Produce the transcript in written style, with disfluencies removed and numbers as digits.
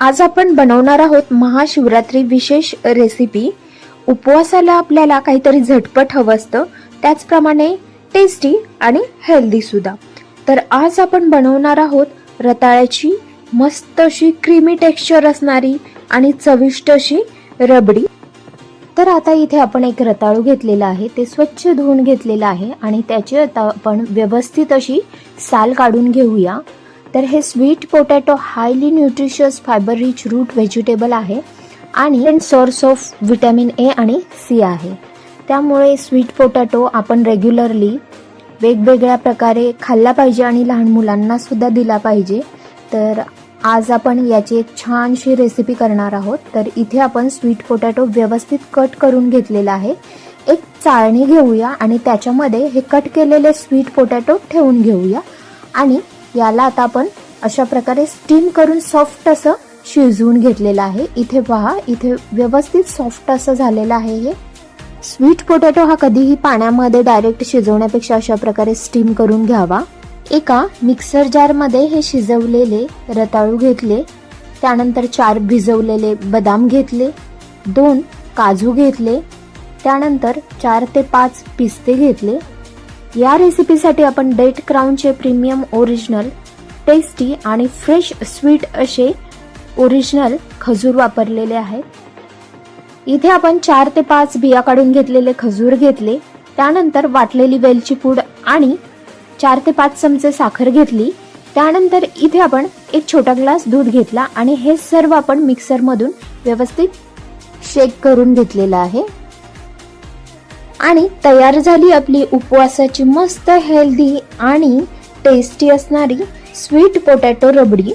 आज आपण बनवणार आहोत महाशिवरात्री विशेष रेसिपी। उपवासाला आपल्याला काहीतरी झटपट हवं असतं, त्याचप्रमाणे टेस्टी आणि हेल्दी सुद्धा। तर आज आपण बनवणार आहोत रताळ्याची मस्त अशी क्रीमी टेक्स्चर असणारी आणि चविष्ट अशी रबडी। तर आता इथे आपण एक रताळू घेतलेला आहे, ते स्वच्छ धुवून घेतलेला आहे आणि त्याची आता आपण व्यवस्थित अशी साल काढून घेऊया। तर हे sweet potato highly nutritious fibre rich root vegetable आहे आणि सोर्स ऑफ विटॅमिन ए आणि सी आहे। त्यामुळे स्वीट पोटॅटो आपण रेग्युलरली वेगवेगळ्या प्रकारे खाल्ला पाहिजे आणि लहान मुलांना सुद्धा दिला पाहिजे। तर आज आपण याची एक छानशी रेसिपी करणार आहोत। तर इथे आपण स्वीट पोटॅटो व्यवस्थित कट करून घेतलेला आहे। एक चाळणी घेऊया आणि त्याच्यामध्ये हे कट केलेले स्वीट पोटॅटो ठेवून घेऊया आणि याला आता आपण अशा प्रकारे स्टीम करून सॉफ्ट असं शिजवून घेतलेलं आहे। इथे पहा, इथे व्यवस्थित सॉफ्ट असं झालेलं आहे। हे स्वीट पोटॅटो हा कधीही पाण्यामध्ये डायरेक्ट शिजवण्यापेक्षा अशा प्रकारे स्टीम करून घ्यावा। एका मिक्सर जार मध्ये हे शिजवलेले रताळू घेतले, त्यानंतर 4 भिजवलेले बदाम घेतले, 2 काजू घेतले, त्यानंतर 4 ते 5 पिस्ते घेतले। या रेसिपीसाठी आपण डेट क्राउनचे प्रीमियम ओरिजिनल टेस्टी आणि फ्रेश स्वीट असे ओरिजिनल खजूर वापरलेले आहेत। इथे आपण 4 ते 5 बिया काढून घेतलेले खजूर घेतले, त्यानंतर वाटलेली वेलची पूड आणि 4 ते 5 चमचे साखर घेतली। त्यानंतर इथे आपण एक छोटा ग्लास दूध घेतला आणि हे सर्व आपण मिक्सर मधून व्यवस्थित शेक करून घेतलेलं आहे आणि तयार झाली आपली उपवासाची मस्त हेल्दी आणि टेस्टी असणारी स्वीट पोटॅटो रबडी।